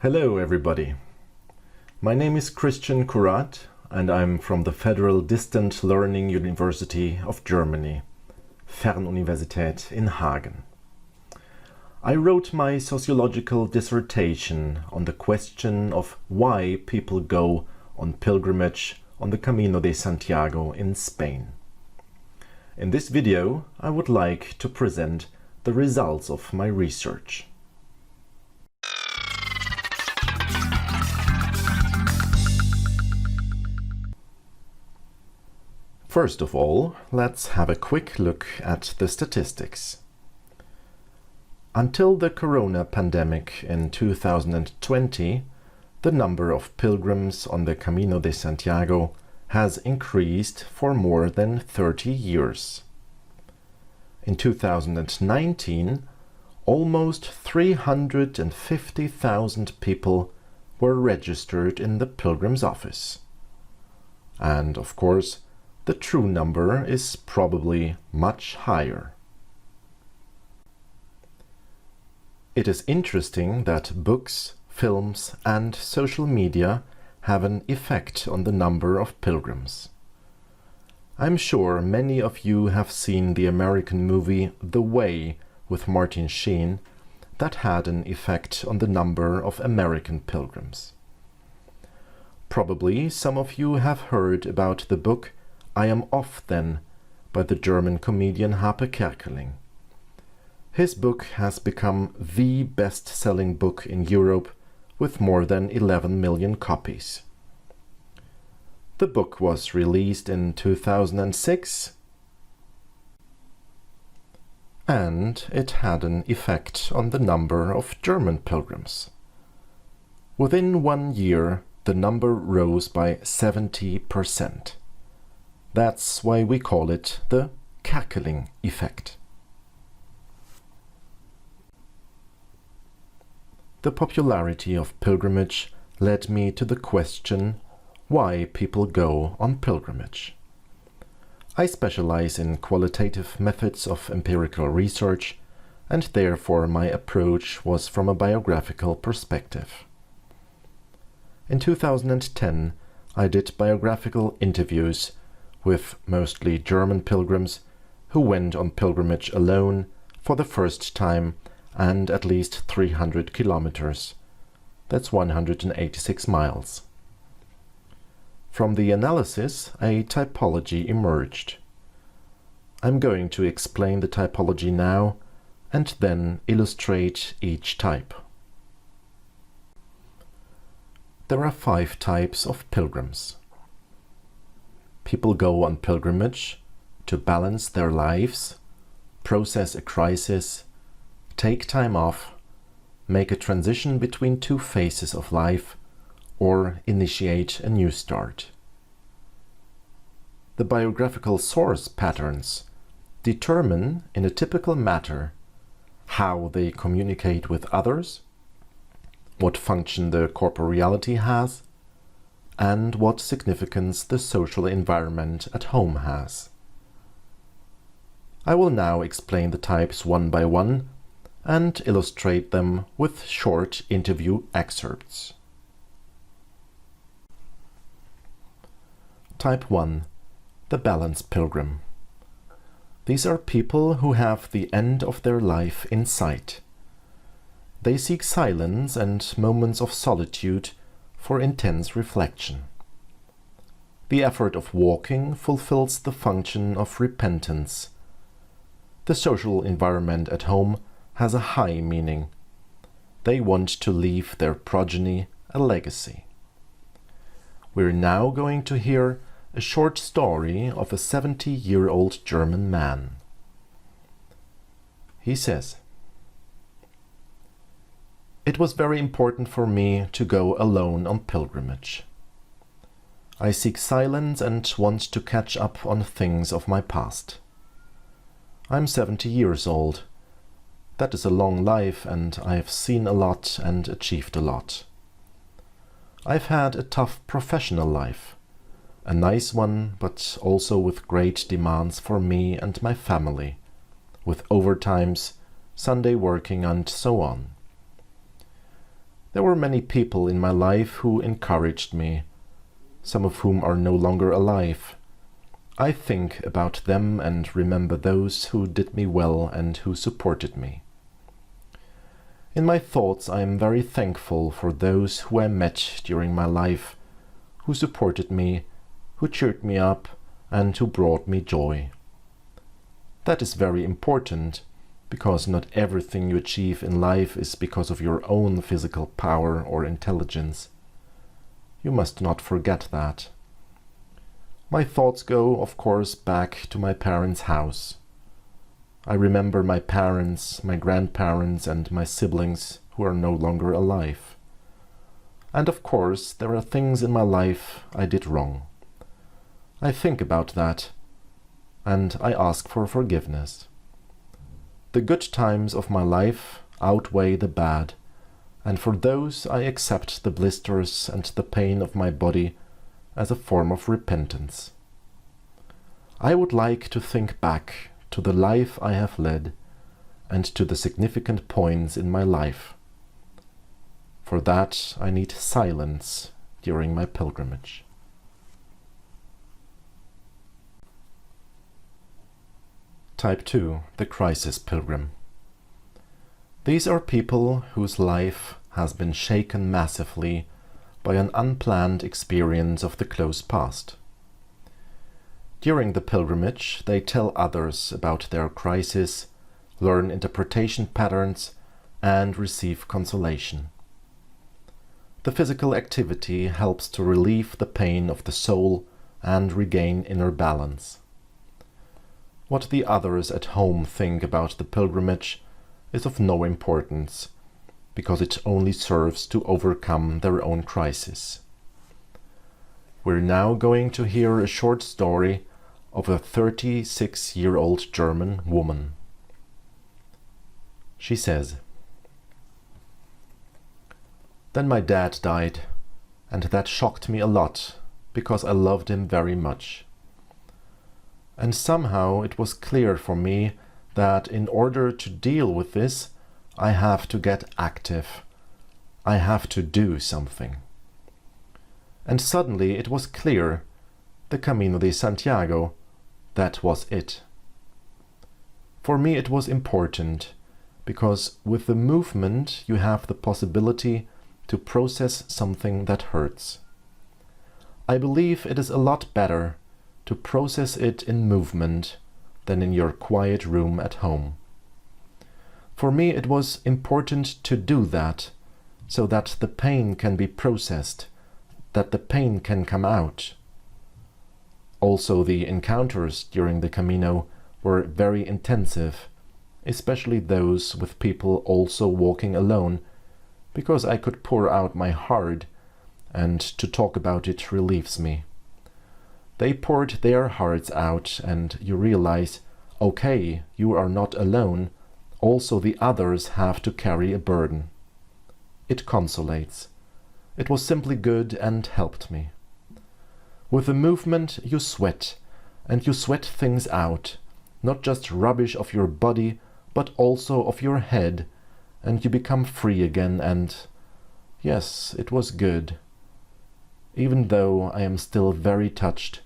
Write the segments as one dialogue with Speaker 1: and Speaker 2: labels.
Speaker 1: Hello everybody. My name is Christian Kurat and I'm from the Federal Distant Learning University of Germany, Fernuniversität in Hagen. I wrote my sociological dissertation on the question of why people go on pilgrimage on the Camino de Santiago in Spain. In this video, I would like to present the results of my research. First of all, let's have a quick look at the statistics. Until the corona pandemic in 2020, the number of pilgrims on the Camino de Santiago has increased for more than 30 years. In 2019, almost 350,000 people were registered in the pilgrim's office. And of course, the true number is probably much higher. It is interesting that books, films, and social media have an effect on the number of pilgrims. I'm sure many of you have seen the American movie The Way with Martin Sheen that had an effect on the number of American pilgrims. Probably some of you have heard about the book I Am Off Then by the German comedian Harpe Kerkeling. His book has become the best-selling book in Europe with more than 11 million copies. The book was released in 2006 and it had an effect on the number of German pilgrims. Within 1 year, the number rose by 70%. That's why we call it the Kerkeling effect. The popularity of pilgrimage led me to the question why people go on pilgrimage. I specialize in qualitative methods of empirical research, and therefore my approach was from a biographical perspective. In 2010, I did biographical interviews with mostly German pilgrims who went on pilgrimage alone for the first time and at least 300 kilometers. That's 186 miles. From the analysis, a typology emerged. I'm going to explain the typology now and then illustrate each type. There are 5 types of pilgrims. People go on pilgrimage to balance their lives, process a crisis, take time off, make a transition between 2 phases of life, or initiate a new start. The biographical source patterns determine, in a typical matter, how they communicate with others, what function the corporeality has, and what significance the social environment at home has. I will now explain the types one by one and illustrate them with short interview excerpts. Type 1. The balance pilgrim. These are people who have the end of their life in sight. They seek silence and moments of solitude for intense reflection. The effort of walking fulfills the function of repentance. The social environment at home has a high meaning. They want to leave their progeny a legacy. We're now going to hear a short story of a 70-year-old German man. He says, "It was very important for me to go alone on pilgrimage. I seek silence and want to catch up on things of my past. I'm 70 years old. That is a long life and I have seen a lot and achieved a lot. I've had a tough professional life, a nice one, but also with great demands for me and my family, with overtimes, Sunday working and so on. There were many people in my life who encouraged me, some of whom are no longer alive. I think about them and remember those who did me well and who supported me. In my thoughts, I am very thankful for those who I met during my life, who supported me, who cheered me up, and who brought me joy. That is very important, because not everything you achieve in life is because of your own physical power or intelligence. You must not forget that. My thoughts go, of course, back to my parents' house. I remember my parents, my grandparents, and my siblings who are no longer alive. And of course, there are things in my life I did wrong. I think about that, and I ask for forgiveness. The good times of my life outweigh the bad, and for those I accept the blisters and the pain of my body as a form of repentance. I would like to think back to the life I have led and to the significant points in my life. For that I need silence during my pilgrimage. Type 2. The Crisis Pilgrim. These are people whose life has been shaken massively by an unplanned experience of the close past. During the pilgrimage, they tell others about their crisis, learn interpretation patterns, and receive consolation. The physical activity helps to relieve the pain of the soul and regain inner balance. What the others at home think about the pilgrimage is of no importance, because it only serves to overcome their own crisis. We're now going to hear a short story of a 36-year-old German woman. She says, "Then my dad died, and that shocked me a lot, because I loved him very much. And somehow it was clear for me that in order to deal with this, I have to get active. I have to do something. And suddenly it was clear, the Camino de Santiago, that was it. For me it was important, because with the movement you have the possibility to process something that hurts. I believe it is a lot better to process it in movement than in your quiet room at home. For me it was important to do that, so that the pain can be processed, that the pain can come out. Also, the encounters during the Camino were very intensive, especially those with people also walking alone, because I could pour out my heart, and to talk about it relieves me. They poured their hearts out, and you realize, okay, you are not alone, also the others have to carry a burden. It consolates. It was simply good and helped me. With the movement you sweat, and you sweat things out, not just rubbish of your body, but also of your head, and you become free again, and yes, it was good. Even though I am still very touched,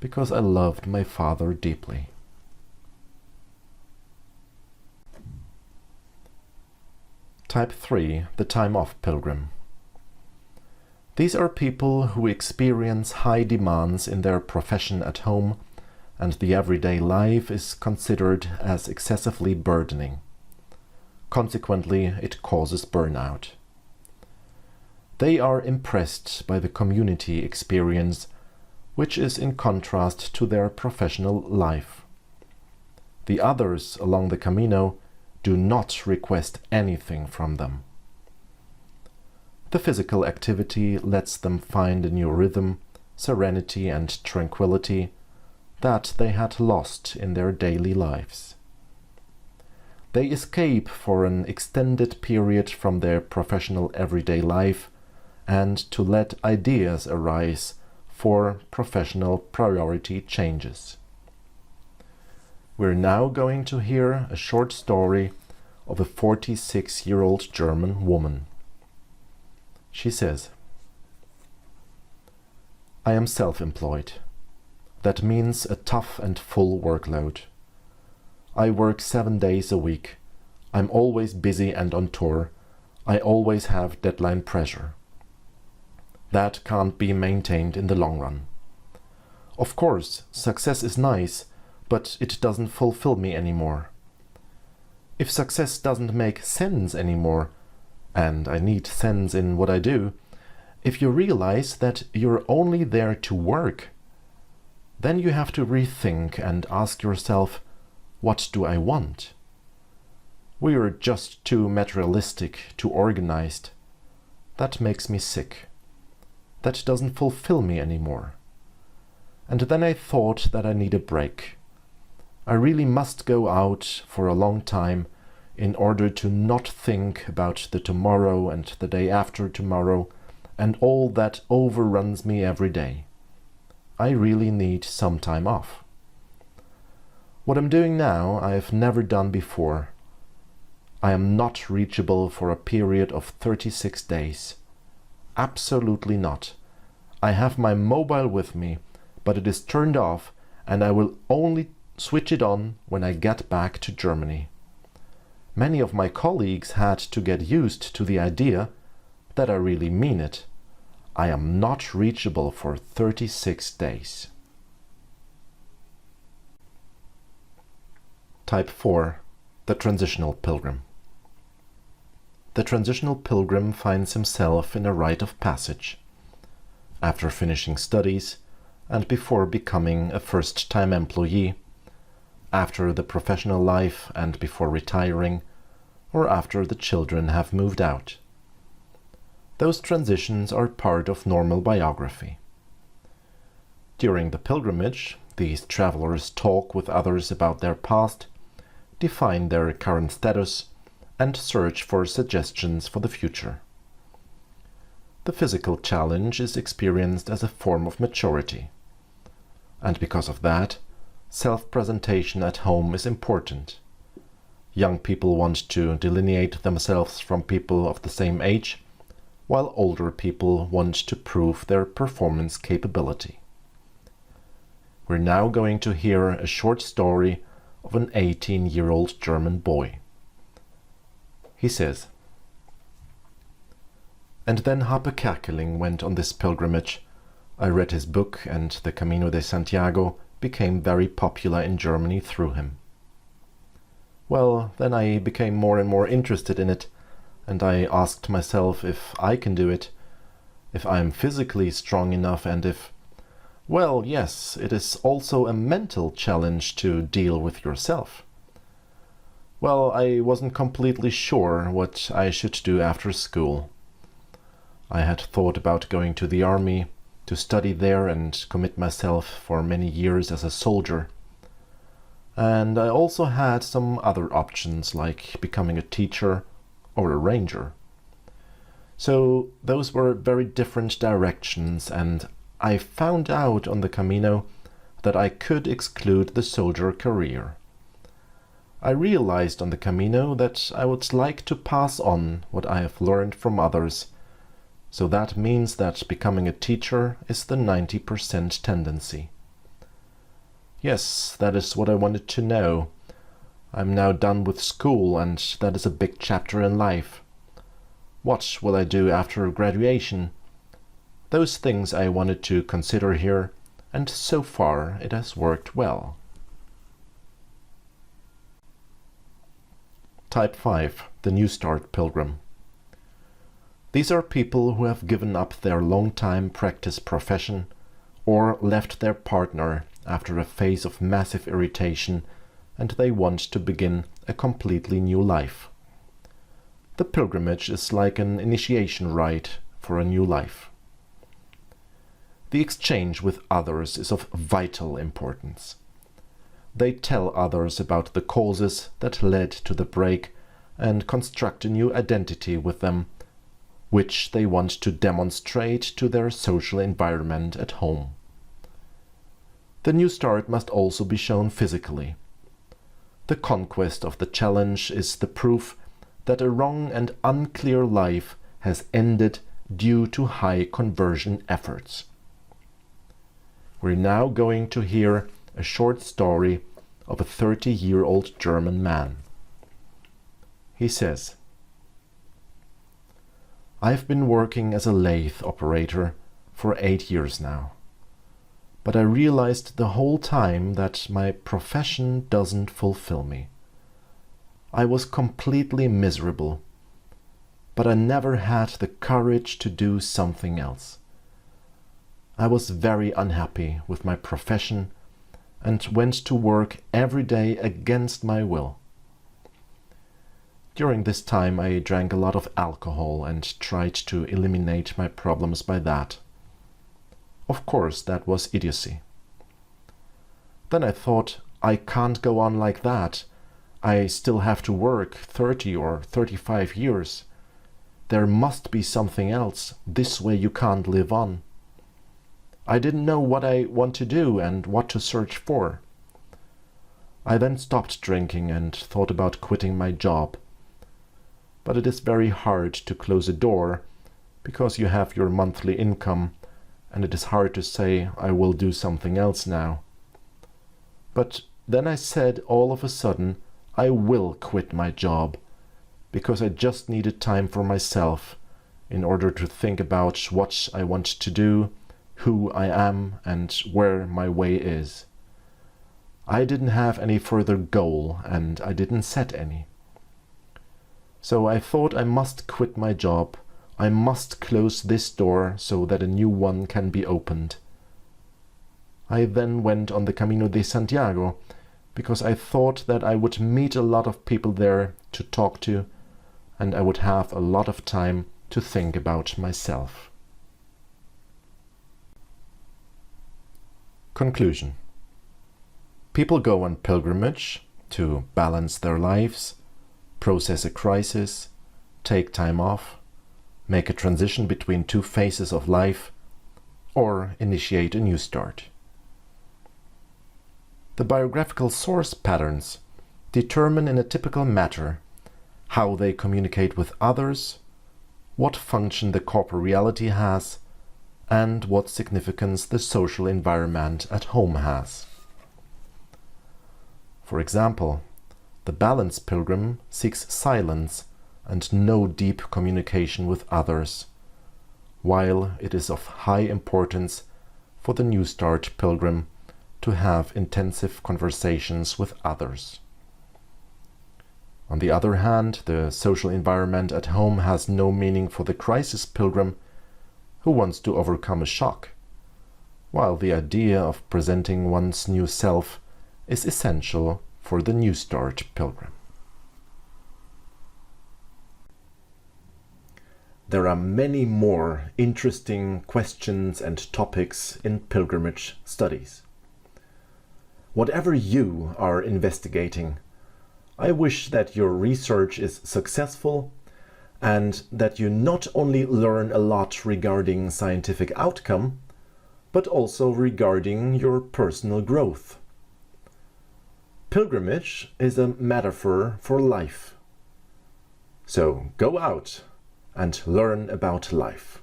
Speaker 1: because I loved my father deeply." Type 3. The Time Off Pilgrim. These are people who experience high demands in their profession at home, and the everyday life is considered as excessively burdening. Consequently, it causes burnout. They are impressed by the community experience, which is in contrast to their professional life. The others along the Camino do not request anything from them. The physical activity lets them find a new rhythm, serenity and tranquility that they had lost in their daily lives. They escape for an extended period from their professional everyday life and to let ideas arise for professional priority changes. We're now going to hear a short story of a 46-year-old German woman. She says, I am self-employed. That means a tough and full workload. I work 7 days a week. I'm always busy and on tour. I always have deadline pressure. That can't be maintained in the long run. Of course, success is nice, but it doesn't fulfill me anymore. If success doesn't make sense anymore, and I need sense in what I do, if you realize that you're only there to work, then you have to rethink and ask yourself, what do I want? We are just too materialistic, too organized. That makes me sick. That doesn't fulfill me anymore. And then I thought that I need a break. I really must go out for a long time in order to not think about the tomorrow and the day after tomorrow and all that overruns me every day. I really need some time off. What I'm doing now I have never done before. I am not reachable for a period of 36 days. Absolutely not. I have my mobile with me, but it is turned off and I will only switch it on when I get back to Germany. Many of my colleagues had to get used to the idea that I really mean it. I am not reachable for 36 days. Type 4. The transitional pilgrim. The transitional pilgrim finds himself in a rite of passage. After finishing studies and before becoming a first-time employee, after the professional life and before retiring, or after the children have moved out. Those transitions are part of normal biography. During the pilgrimage, these travelers talk with others about their past, define their current status, and search for suggestions for the future. The physical challenge is experienced as a form of maturity. And because of that, self-presentation at home is important. Young people want to delineate themselves from people of the same age, while older people want to prove their performance capability. We're now going to hear a short story of an 18-year-old German boy. He says, "And then Harpe Kerkeling went on this pilgrimage. I read his book, and the Camino de Santiago became very popular in Germany through him. Well, then I became more and more interested in it, and I asked myself if I can do it, if I'm physically strong enough, and if, well, yes, it is also a mental challenge to deal with yourself. Well, I wasn't completely sure what I should do after school. I had thought about going to the army, to study there and commit myself for many years as a soldier. And I also had some other options, like becoming a teacher or a ranger. So those were very different directions, and I found out on the Camino that I could exclude the soldier career. I realized on the Camino that I would like to pass on what I have learned from others, so that means that becoming a teacher is the 90% tendency. Yes, that is what I wanted to know. I'm now done with school, and that is a big chapter in life. What will I do after graduation? Those things I wanted to consider here, and so far it has worked well." Type 5. The New Start Pilgrim. These are people who have given up their long-time practice profession or left their partner after a phase of massive irritation, and they want to begin a completely new life. The pilgrimage is like an initiation rite for a new life. The exchange with others is of vital importance. They tell others about the causes that led to the break and construct a new identity with them, which they want to demonstrate to their social environment at home. The new start must also be shown physically. The conquest of the challenge is the proof that a wrong and unclear life has ended due to high conversion efforts. We're now going to hear a short story of a 30-year-old German man. He says, "I've been working as a lathe operator for 8 years now, but I realized the whole time that my profession doesn't fulfill me. I was completely miserable, but I never had the courage to do something else. I was very unhappy with my profession and went to work every day against my will. During this time I drank a lot of alcohol and tried to eliminate my problems by that. Of course, that was idiocy. Then I thought, I can't go on like that. I still have to work 30 or 35 years. There must be something else. This way you can't live on. I didn't know what I want to do and what to search for. I then stopped drinking and thought about quitting my job. But it is very hard to close a door because you have your monthly income, and it is hard to say I will do something else now. But then I said all of a sudden I will quit my job because I just needed time for myself in order to think about what I want to do, who I am, and where my way is. I didn't have any further goal, and I didn't set any. So I thought I must quit my job. I must close this door so that a new one can be opened. I then went on the Camino de Santiago because I thought that I would meet a lot of people there to talk to, and I would have a lot of time to think about myself." Conclusion. People go on pilgrimage to balance their lives, process a crisis, take time off, make a transition between two phases of life, or initiate a new start. The biographical source patterns determine in a typical matter how they communicate with others, what function the corporeality has, and what significance the social environment at home has. For example, the balanced pilgrim seeks silence and no deep communication with others, while it is of high importance for the New Start pilgrim to have intensive conversations with others. On the other hand, the social environment at home has no meaning for the crisis pilgrim who wants to overcome a shock, while the idea of presenting one's new self is essential for the New Start pilgrim. There are many more interesting questions and topics in pilgrimage studies. Whatever you are investigating, I wish that your research is successful and that you not only learn a lot regarding scientific outcome, but also regarding your personal growth. Pilgrimage is a metaphor for life. So go out and learn about life.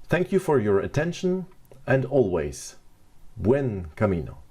Speaker 1: Thank you for your attention, and always, buen camino.